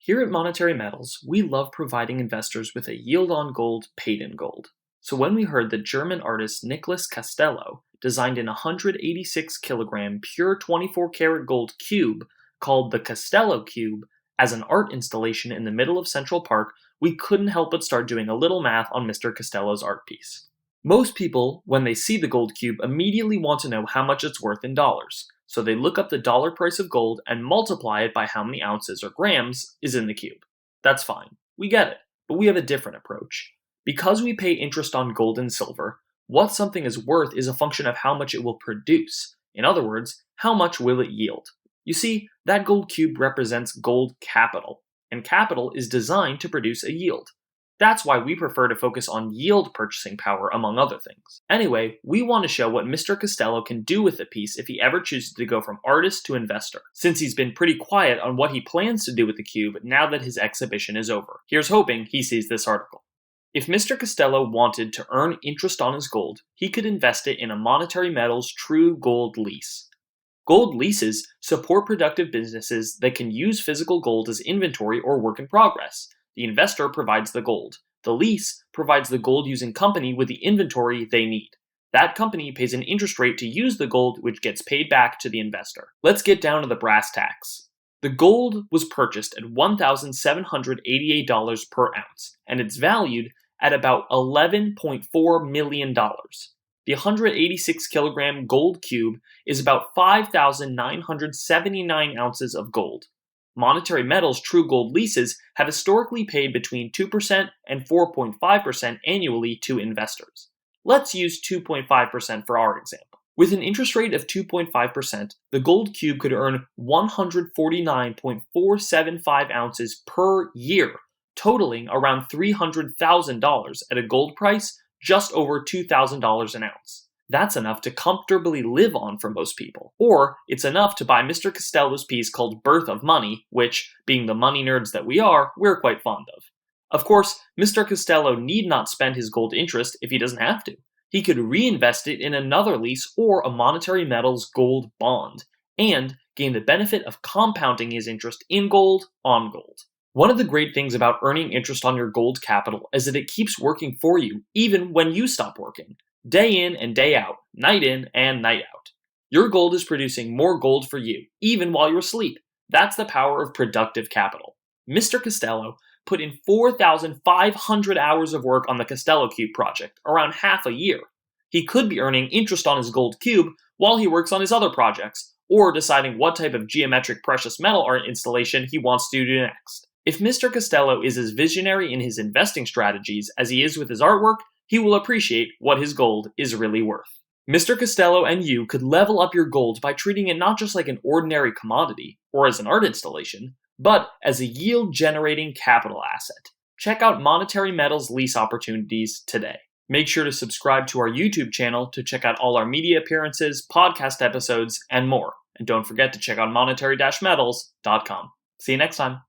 Here at Monetary Metals, we love providing investors with a yield on gold paid in gold. So when we heard that German artist Niclas Castello designed an 186 kilogram pure 24 karat gold cube called the Castello Cube as an art installation in the middle of Central Park, we couldn't help but start doing a little math on Mr. Castello's art piece. Most people, when they see the gold cube, immediately want to know how much it's worth in dollars. So they look up the dollar price of gold and multiply it by how many ounces or grams is in the cube. That's fine. We get it. But we have a different approach. Because we pay interest on gold and silver, what something is worth is a function of how much it will produce. In other words, how much will it yield? You see, that gold cube represents gold capital, and capital is designed to produce a yield. That's why we prefer to focus on yield purchasing power, among other things. Anyway, we want to show what Mr. Castello can do with the piece if he ever chooses to go from artist to investor, since he's been pretty quiet on what he plans to do with the cube now that his exhibition is over. Here's hoping he sees this article. If Mr. Castello wanted to earn interest on his gold, he could invest it in a Monetary Metals true gold lease. Gold leases support productive businesses that can use physical gold as inventory or work in progress. The investor provides the gold. The lease provides the gold-using company with the inventory they need. That company pays an interest rate to use the gold, which gets paid back to the investor. Let's get down to the brass tacks. The gold was purchased at $1,788 per ounce, and it's valued at about $11.4 million. The 186 kilogram gold cube is about 5,979 ounces of gold. Monetary Metals true gold leases have historically paid between 2% and 4.5% annually to investors. Let's use 2.5% for our example. With an interest rate of 2.5%, the gold cube could earn 149.475 ounces per year, totaling around $300,000 at a gold price just over $2,000 an ounce. That's enough to comfortably live on for most people. Or it's enough to buy Mr. Castello's piece called Birth of Money, which, being the money nerds that we are, we're quite fond of. Of course, Mr. Castello need not spend his gold interest if he doesn't have to. He could reinvest it in another lease or a Monetary Metals gold bond, and gain the benefit of compounding his interest in gold on gold. One of the great things about earning interest on your gold capital is that it keeps working for you, even when you stop working. Day in and day out, night in and night out. Your gold is producing more gold for you, even while you're asleep. That's the power of productive capital. Mr. Castello put in 4,500 hours of work on the Castello Cube project, around half a year. He could be earning interest on his gold cube while he works on his other projects, or deciding what type of geometric precious metal art installation he wants to do next. If Mr. Castello is as visionary in his investing strategies as he is with his artwork, he will appreciate what his gold is really worth. Mr. Castello and you could level up your gold by treating it not just like an ordinary commodity, or as an art installation, but as a yield-generating capital asset. Check out Monetary Metals lease opportunities today. Make sure to subscribe to our YouTube channel to check out all our media appearances, podcast episodes, and more. And don't forget to check out monetary-metals.com. See you next time.